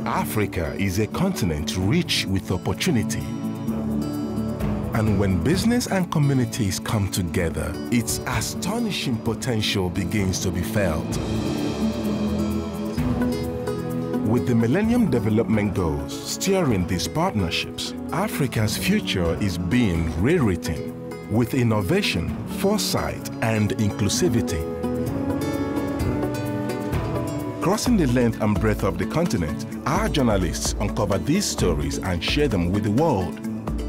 Africa is a continent rich with opportunity. And when business and communities come together, its astonishing potential begins to be felt. With the Millennium Development Goals steering these partnerships, Africa's future is being rewritten with innovation, foresight, and inclusivity. Crossing the length and breadth of the continent, our journalists uncover these stories and share them with the world.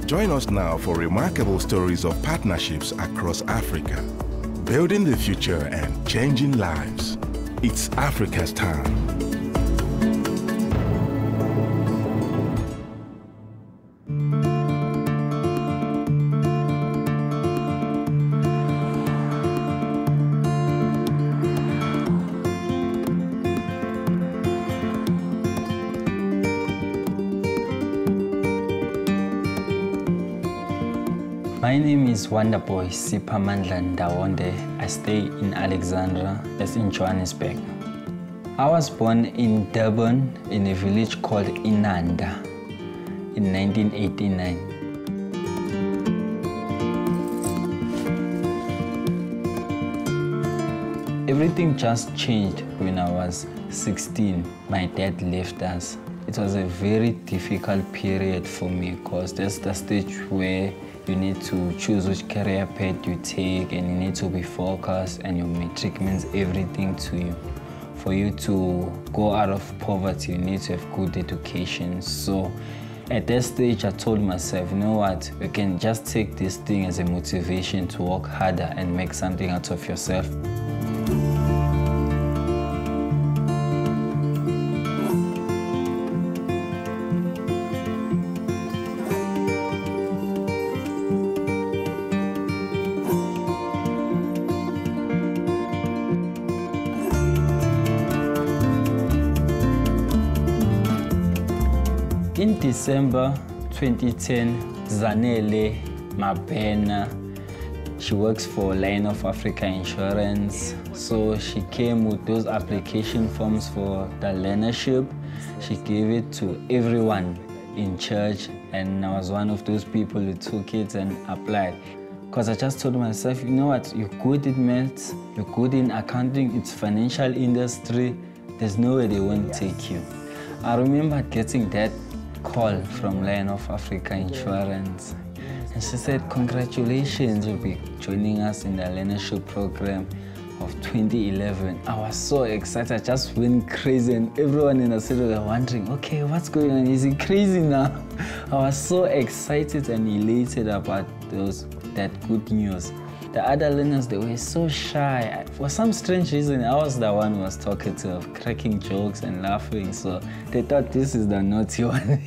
Join us now for remarkable stories of partnerships across Africa, building the future and changing lives. It's Africa's time. My name is Wonderboy Siphamandla Ndawonde. I stay in Alexandra, that's in Johannesburg. I was born in Durban in a village called Inanda in 1989. Everything just changed when I was 16. My dad left us. It was a very difficult period for me because that's the stage where you need to choose which career path you take, and you need to be focused, and your matric means everything to you. For you to go out of poverty, you need to have good education. So at that stage, I told myself, you know what, you can just take this thing as a motivation to work harder and make something out of yourself. In December 2010, Zanele Mabena, she works for Line of Africa Insurance. So she came with those application forms for the learnership. She gave it to everyone in church, and I was one of those people who took it and applied. Because I just told myself, you know what, you're good in maths, you're good in accounting, it's financial industry, there's no way they won't take you. I remember getting that call from Line of Africa Insurance, and she said, congratulations, you'll be joining us in the Learnership Programme of 2011. I was so excited, I just went crazy, and everyone in the city were wondering, okay, what's going on, is he crazy now? I was so excited and elated about that good news. The other learners, they were so shy. For some strange reason, I was the one who was talkative, cracking jokes and laughing, so they thought this is the naughty one.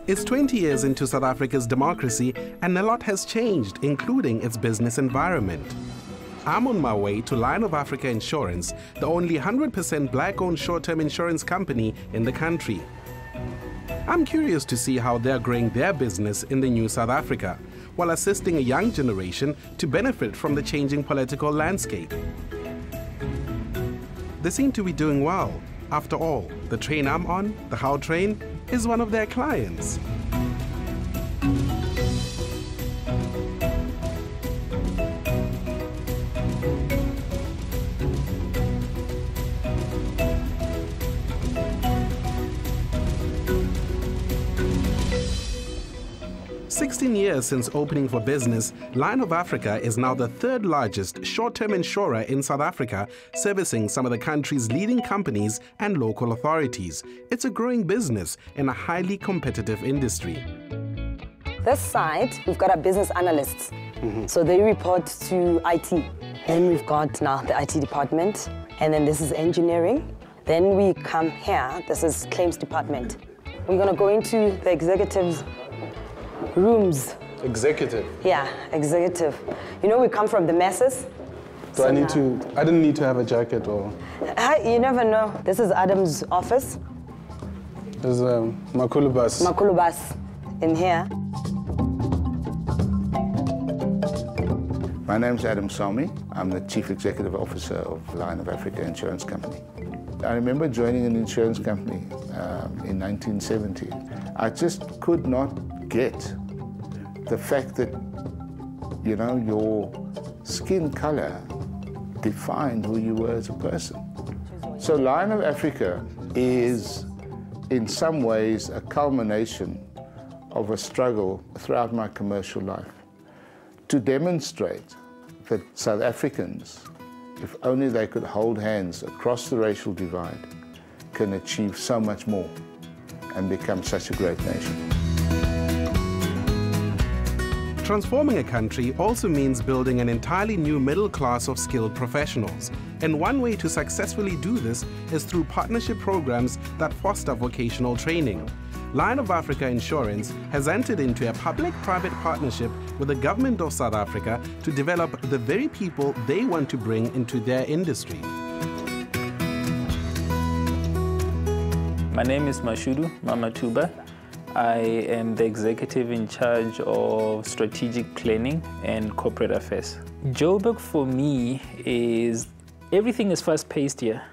It's 20 years into South Africa's democracy, and a lot has changed, including its business environment. I'm on my way to Line of Africa Insurance, the only 100% black-owned short-term insurance company in the country. I'm curious to see how they're growing their business in the new South Africa, while assisting a young generation to benefit from the changing political landscape. They seem to be doing well. After all, the train I'm on, the How train, is one of their clients. "16 years since opening for business, Line of Africa is now the third largest short-term insurer in South Africa, servicing some of the country's leading companies and local authorities. It's a growing business in a highly competitive industry." This side, we've got our business analysts. So they report to IT. Then we've got now the IT department, and then this is engineering. Then we come here, this is claims department. We're gonna go into the executives' rooms. Executive? Yeah, executive. You know, we come from the masses, I didn't need to have a jacket or? You never know. This is Adam's office. There's Makulu bus. Makulu bus in here. My name's Adam Salmi. I'm the Chief Executive Officer of Line of Africa Insurance Company. I remember joining an insurance company in 1970. I just could not get the fact that, you know, your skin color defined who you were as a person. So Line of Africa is, in some ways, a culmination of a struggle throughout my commercial life to demonstrate that South Africans, if only they could hold hands across the racial divide, can achieve so much more and become such a great nation. Transforming a country also means building an entirely new middle class of skilled professionals. And one way to successfully do this is through partnership programs that foster vocational training. Line of Africa Insurance has entered into a public-private partnership with the government of South Africa to develop the very people they want to bring into their industry. My name is Mashudu Mamatuba. I am the executive in charge of strategic planning and corporate affairs. Joburg for me is, everything is fast-paced here.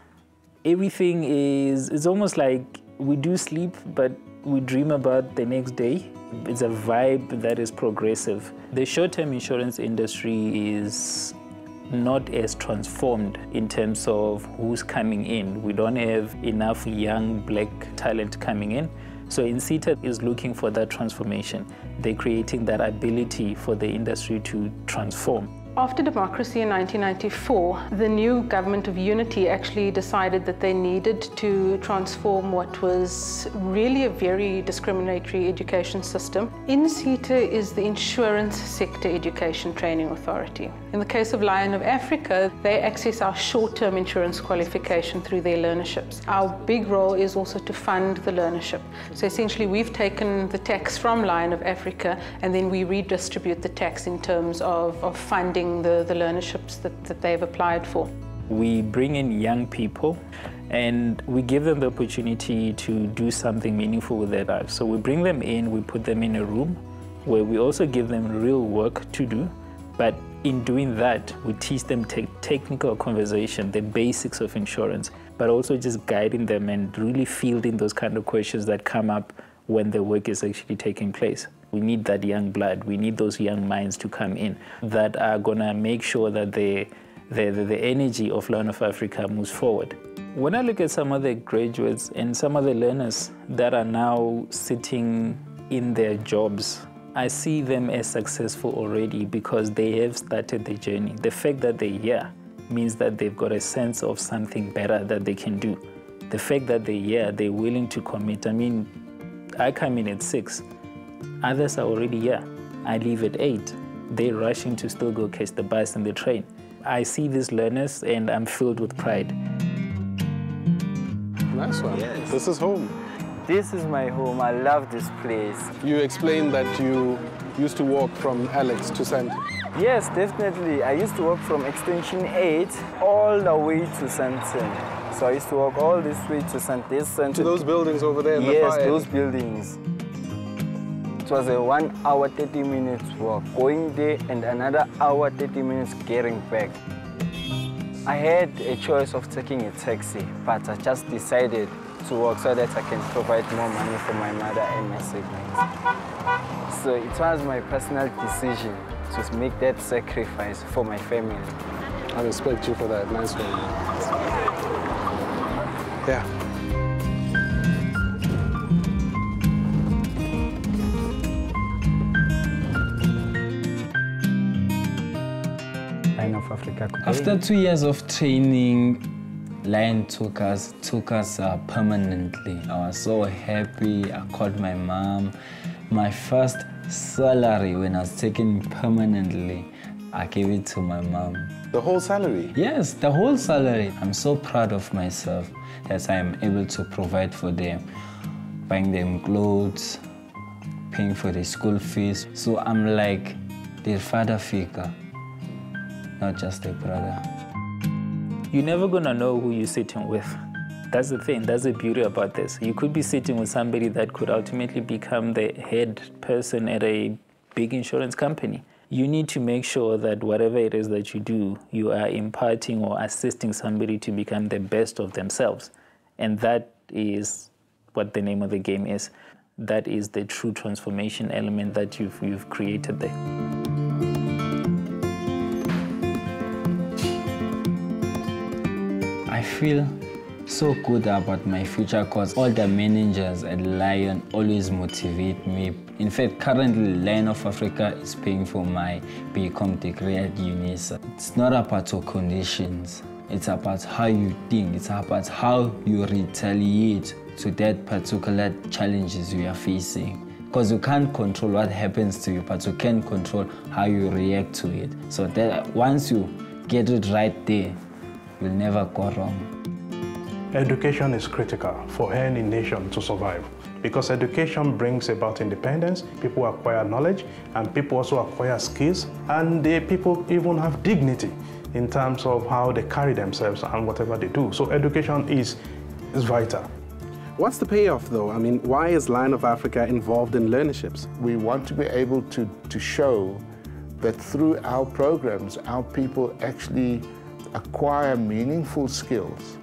Everything is, it's almost like we do sleep, but we dream about the next day. It's a vibe that is progressive. The short-term insurance industry is not as transformed in terms of who's coming in. We don't have enough young black talent coming in. So Citi is looking for that transformation. They're creating that ability for the industry to transform. After democracy in 1994, the new government of unity actually decided that they needed to transform what was really a very discriminatory education system. Citi is the Insurance Sector Education Training Authority. In the case of Lion of Africa, they access our short-term insurance qualification through their learnerships. Our big role is also to fund the learnership. So essentially, we've taken the tax from Lion of Africa and then we redistribute the tax in terms of funding the learnerships that they've applied for. We bring in young people and we give them the opportunity to do something meaningful with their lives. So we bring them in, we put them in a room where we also give them real work to do, but in doing that, we teach them technical conversation, the basics of insurance, but also just guiding them and really fielding those kind of questions that come up when the work is actually taking place. We need that young blood, we need those young minds to come in that are gonna make sure that the energy of Learn of Africa moves forward. When I look at some of the graduates and some of the learners that are now sitting in their jobs, I see them as successful already because they have started the journey. The fact that they're here means that they've got a sense of something better that they can do. The fact that they're here, they're willing to commit. I mean, I come in at 6. Others are already here. I leave at 8. They're rushing to still go catch the bus and the train. I see these learners and I'm filled with pride. Nice one. Yes. This is home. This is my home. I love this place. You explained that you used to walk from Alex to Santi. Yes, definitely. I used to walk from Extension 8 all the way to Santon. So I used to walk all this way to Santon. To those buildings over there? Yes, those buildings. It was a 1 hour, 30 minutes walk, going there and another hour, 30 minutes getting back. I had a choice of taking a taxi, but I just decided to walk so that I can provide more money for my mother and my siblings. So it was my personal decision to make that sacrifice for my family. I respect you for that. Nice one. Yeah. Of Africa. After 2 years of training, Lion took us permanently. I was so happy. I called my mom. My first salary when I was taken permanently, I gave it to my mom. The whole salary? Yes, the whole salary. I'm so proud of myself that I am able to provide for them, buying them clothes, paying for their school fees. So I'm like their father figure, not just a brother. You're never gonna know who you're sitting with. That's the thing, that's the beauty about this. You could be sitting with somebody that could ultimately become the head person at a big insurance company. You need to make sure that whatever it is that you do, you are imparting or assisting somebody to become the best of themselves. And that is what the name of the game is. That is the true transformation element that you've created there. I feel so good about my future because all the managers at Lion always motivate me. In fact, currently Lion of Africa is paying for my BCom degree at UNISA. It's not about your conditions, it's about how you think, it's about how you retaliate to that particular challenges you are facing. Because you can't control what happens to you, but you can control how you react to it. So that once you get it right there, you'll never go wrong. Education is critical for any nation to survive because education brings about independence, people acquire knowledge, and people also acquire skills, and people even have dignity in terms of how they carry themselves and whatever they do. So education is vital. What's the payoff though? I mean, why is Lion of Africa involved in learnerships? We want to be able to show that through our programs, our people actually acquire meaningful skills,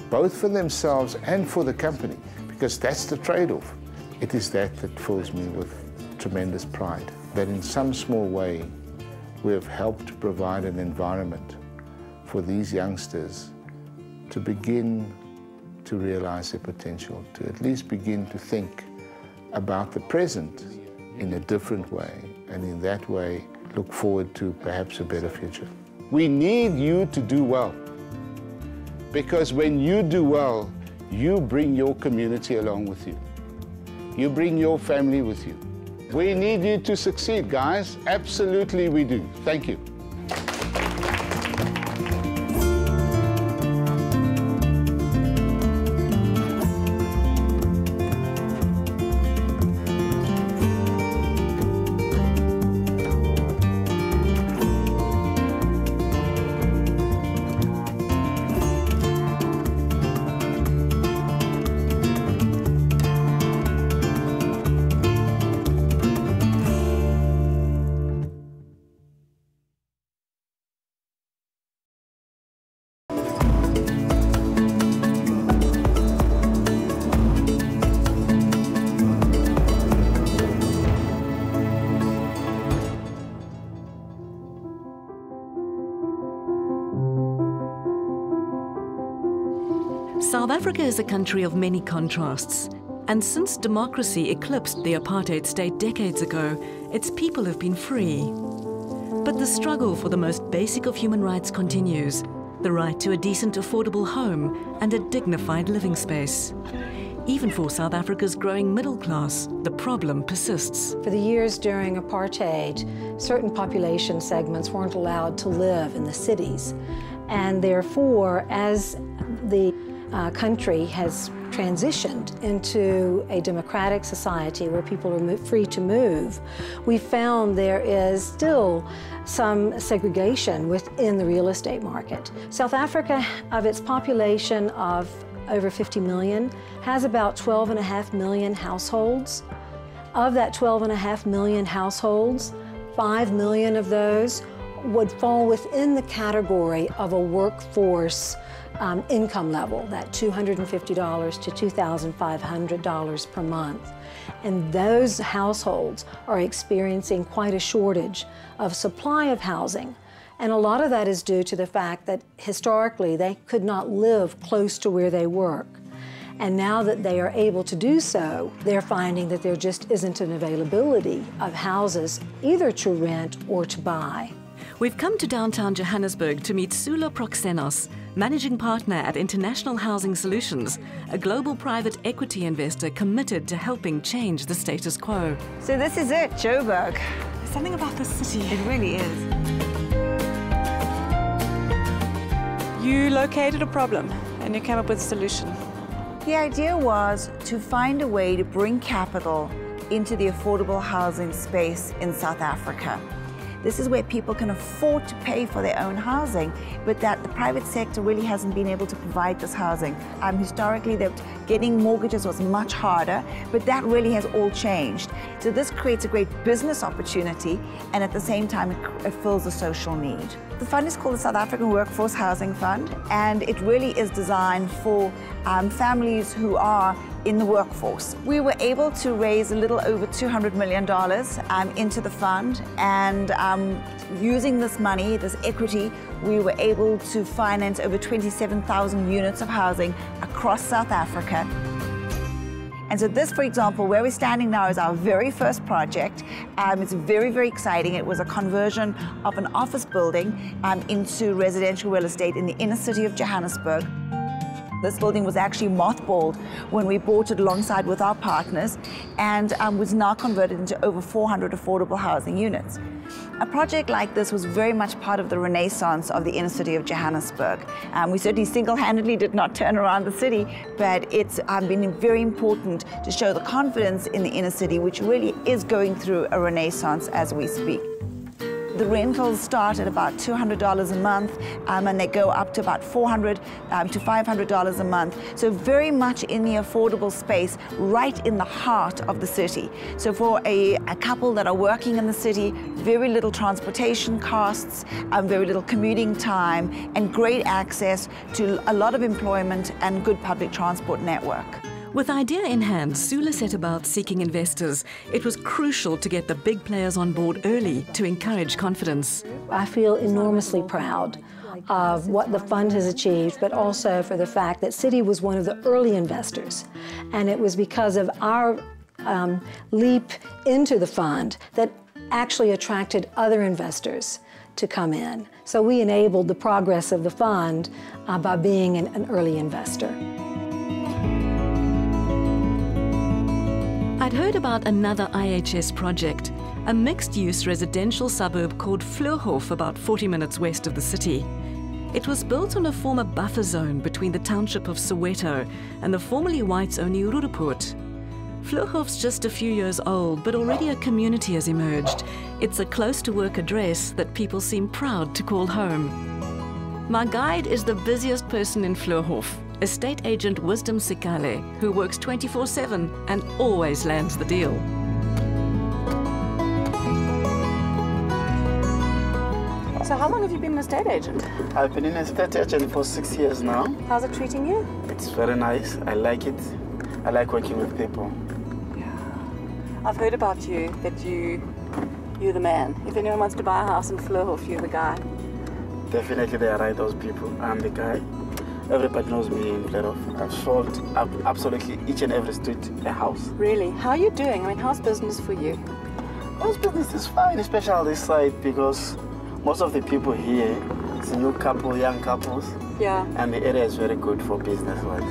both for themselves and for the company, because that's the trade-off. It is that fills me with tremendous pride, that in some small way we have helped to provide an environment for these youngsters to begin to realize their potential, to at least begin to think about the present in a different way, and in that way look forward to perhaps a better future. We need you to do well, because when you do well, you bring your community along with you. You bring your family with you. We need you to succeed, guys. Absolutely we do. Thank you. South Africa is a country of many contrasts, and since democracy eclipsed the apartheid state decades ago, its people have been free. But the struggle for the most basic of human rights continues, the right to a decent, affordable home and a dignified living space. Even for South Africa's growing middle class, the problem persists. For the years during apartheid, certain population segments weren't allowed to live in the cities, and therefore, as the country has transitioned into a democratic society where people are free to move, we found there is still some segregation within the real estate market. South Africa, of its population of over 50 million, has about 12.5 million households. Of that 12.5 million households, 5 million of those would fall within the category of a workforce income level, that $250 to $2,500 per month. And those households are experiencing quite a shortage of supply of housing. And a lot of that is due to the fact that historically they could not live close to where they work. And now that they are able to do so, they're finding that there just isn't an availability of houses either to rent or to buy. We've come to downtown Johannesburg to meet Sulo Proxenos, Managing Partner at International Housing Solutions, a global private equity investor committed to helping change the status quo. So this is it, Joburg. There's something about this city. It really is. You located a problem and you came up with a solution. The idea was to find a way to bring capital into the affordable housing space in South Africa. This is where people can afford to pay for their own housing, but that the private sector really hasn't been able to provide this housing. Historically, getting mortgages was much harder, but that really has all changed. So this creates a great business opportunity, and at the same time, it fills a social need. The fund is called the South African Workforce Housing Fund, and it really is designed for families who are in the workforce. We were able to raise a little over $200 million into the fund, and using this money, this equity, we were able to finance over 27,000 units of housing across South Africa. And so this, for example, where we're standing now is our very first project. It's very, very exciting. It was a conversion of an office building into residential real estate in the inner city of Johannesburg. This building was actually mothballed when we bought it alongside with our partners, and was now converted into over 400 affordable housing units. A project like this was very much part of the renaissance of the inner city of Johannesburg. We certainly single-handedly did not turn around the city, but it's been very important to show the confidence in the inner city, which really is going through a renaissance as we speak. The rentals start at about $200 a month, and they go up to about $400 to $500 a month. So very much in the affordable space, right in the heart of the city. So for a couple that are working in the city, very little transportation costs, very little commuting time, and great access to a lot of employment and good public transport network. With idea in hand, Sula set about seeking investors. It was crucial to get the big players on board early to encourage confidence. I feel enormously proud of what the fund has achieved, but also for the fact that Citi was one of the early investors. And it was because of our leap into the fund that actually attracted other investors to come in. So we enabled the progress of the fund by being an early investor. I'd heard about another IHS project, a mixed-use residential suburb called Vlughof, about 40 minutes west of the city. It was built on a former buffer zone between the township of Soweto and the formerly whites-only Roodepoort. Vlughof's just a few years old, but already a community has emerged. It's a close-to-work address that people seem proud to call home. My guide is the busiest person in Vlughof, estate agent Wisdom Sikale, who works 24/7 and always lands the deal. So how long have you been an estate agent? I've been an estate agent for 6 years now. How's it treating you? It's very nice. I like it. I like working with people. Yeah. I've heard about you, that you're the man. If anyone wants to buy a house in Vlughof, you're the guy. Definitely they are right, those people. I'm the guy. Everybody knows me in Vlughof. I've sold absolutely each and every street a house. Really? How are you doing? I mean, how's business for you? How's business is fine, especially on this side, because most of the people here, it's a new couple, young couples. Yeah. And the area is very good for business-wise.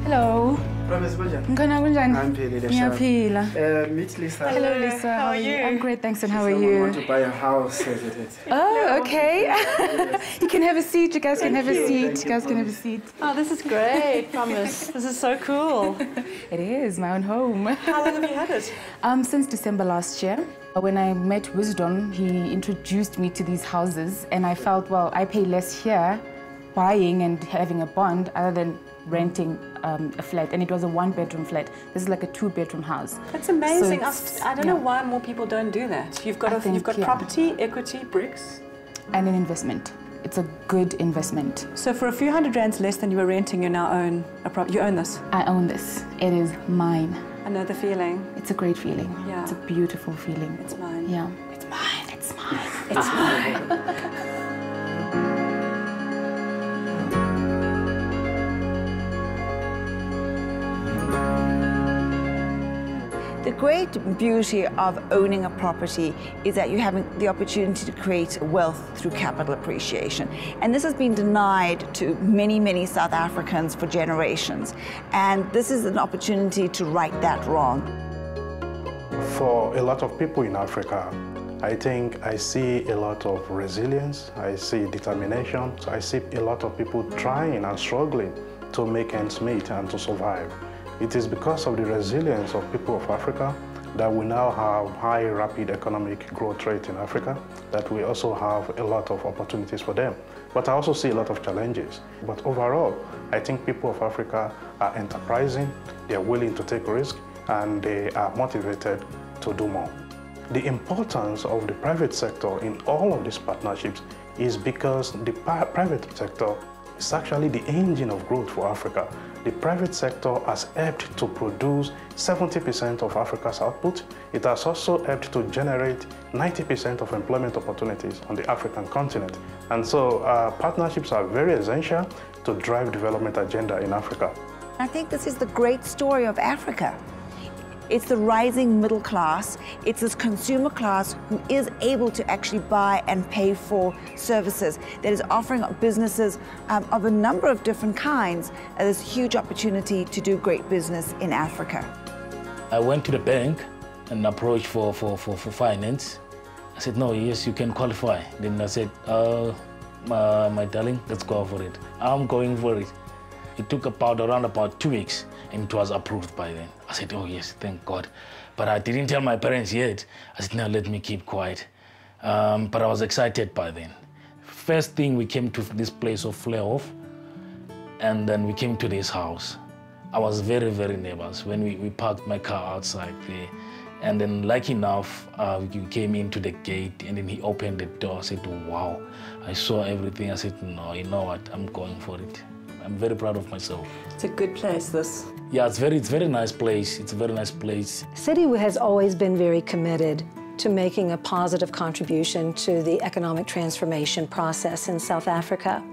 Hello. Ngiyaphila. Meet Lisa. Hello, Lisa. How are you? I'm great, thanks. And how are you? I want to buy a house. Oh, okay. You can have a seat. You guys can have a seat. You guys can have a seat. Oh, this is great, promise. This is so cool. It is my own home. How long have you had it? Since December last year. When I met Wisdom, he introduced me to these houses, and I felt, well, I pay less here buying and having a bond other than renting a flat, and it was a 1-bedroom flat. This is like a 2-bedroom house. That's amazing. So I don't know why more people don't do that. You've got property, equity, bricks, and an investment. It's a good investment. So for a few $100 less than you were renting, you now own a property. You own this. I own this. It is mine. I know the feeling. It's a great feeling. Yeah. It's a beautiful feeling. It's mine. Yeah. It's mine. It's mine. It's mine. The great beauty of owning a property is that you have the opportunity to create wealth through capital appreciation. And this has been denied to many, many South Africans for generations. And this is an opportunity to right that wrong. For a lot of people in Africa, I think I see a lot of resilience, I see determination, so I see a lot of people trying and struggling to make ends meet and to survive. It is because of the resilience of people of Africa that we now have high, rapid economic growth rate in Africa, that we also have a lot of opportunities for them. But I also see a lot of challenges. But overall, I think people of Africa are enterprising, they are willing to take risks, and they are motivated to do more. The importance of the private sector in all of these partnerships is because the private sector is actually the engine of growth for Africa. The private sector has helped to produce 70% of Africa's output. It has also helped to generate 90% of employment opportunities on the African continent. And so partnerships are very essential to drive development agenda in Africa. I think this is the great story of Africa. It's the rising middle class. It's this consumer class who is able to actually buy and pay for services, that is offering businesses of a number of different kinds. There's a huge opportunity to do great business in Africa. I went to the bank and approached for finance. I said, no, yes, you can qualify. Then I said, my darling, let's go for it. I'm going for it. It took around about 2 weeks, and it was approved by then. I said, oh yes, thank God. But I didn't tell my parents yet. I said, no, let me keep quiet. But I was excited by then. First thing, we came to this place of Fleurhof, and then we came to this house. I was very, very nervous when we parked my car outside there. And then, lucky enough, we came into the gate, and then he opened the door. I said, oh, wow. I saw everything. I said, no, you know what, I'm going for it. I'm very proud of myself. It's a good place, this. Yeah, it's very nice place. It's a very nice place. Citi has always been very committed to making a positive contribution to the economic transformation process in South Africa.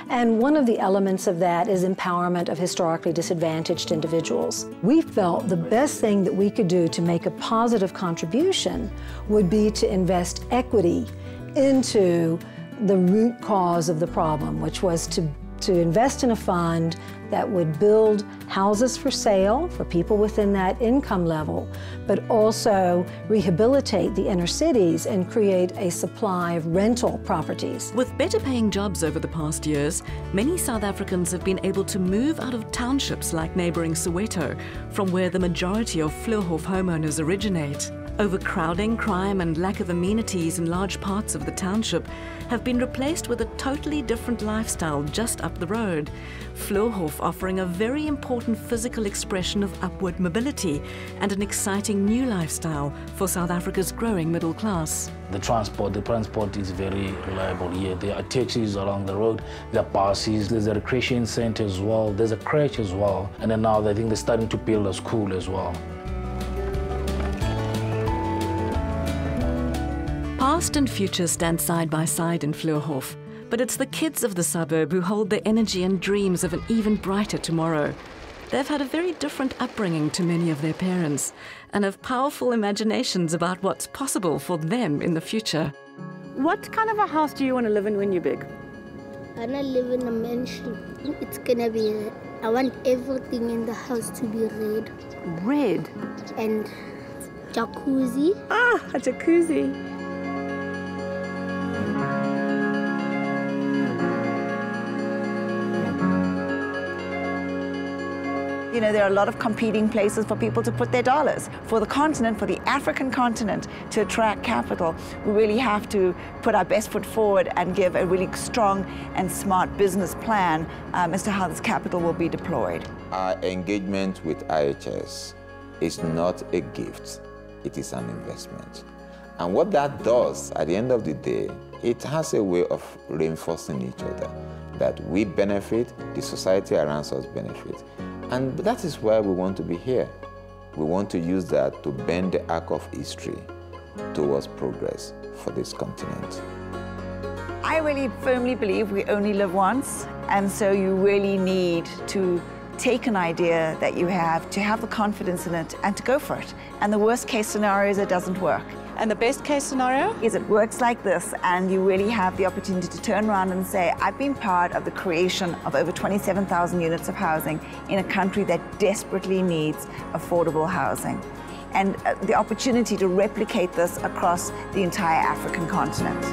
And one of the elements of that is empowerment of historically disadvantaged individuals. We felt the best thing that we could do to make a positive contribution would be to invest equity into the root cause of the problem, which was to invest in a fund that would build houses for sale for people within that income level, but also rehabilitate the inner cities and create a supply of rental properties. With better paying jobs over the past years, many South Africans have been able to move out of townships like neighbouring Soweto, from where the majority of Fleurhof homeowners originate. Overcrowding, crime and lack of amenities in large parts of the township have been replaced with a totally different lifestyle just up the road. Fleurhof offering a very important physical expression of upward mobility and an exciting new lifestyle for South Africa's growing middle class. The transport is very reliable here. There are taxis along the road, there are buses, there's a recreation center as well, there's a crèche as well, and then now I think they're starting to build a school as well. Past and future stand side by side in Fleurhof, but it's the kids of the suburb who hold the energy and dreams of an even brighter tomorrow. They've had a very different upbringing to many of their parents and have powerful imaginations about what's possible for them in the future. What kind of a house do you want to live in when you're big? I want to live in a mansion. It's gonna be red. I want everything in the house to be red. Red? And jacuzzi. Ah, a jacuzzi. You know, there are a lot of competing places for people to put their dollars. For the continent, for the African continent, to attract capital, we really have to put our best foot forward and give a really strong and smart business plan as to how this capital will be deployed. Our engagement with IHS is not a gift, it is an investment. And what that does, at the end of the day, it has a way of reinforcing each other, that we benefit, the society around us benefit. And that is why we want to be here. We want to use that to bend the arc of history towards progress for this continent. I really firmly believe we only live once, and so you really need to take an idea that you have, to have the confidence in it, and to go for it. And the worst case scenario is it doesn't work. And the best case scenario? Is it works like this, and you really have the opportunity to turn around and say, I've been part of the creation of over 27,000 units of housing in a country that desperately needs affordable housing. And the opportunity to replicate this across the entire African continent.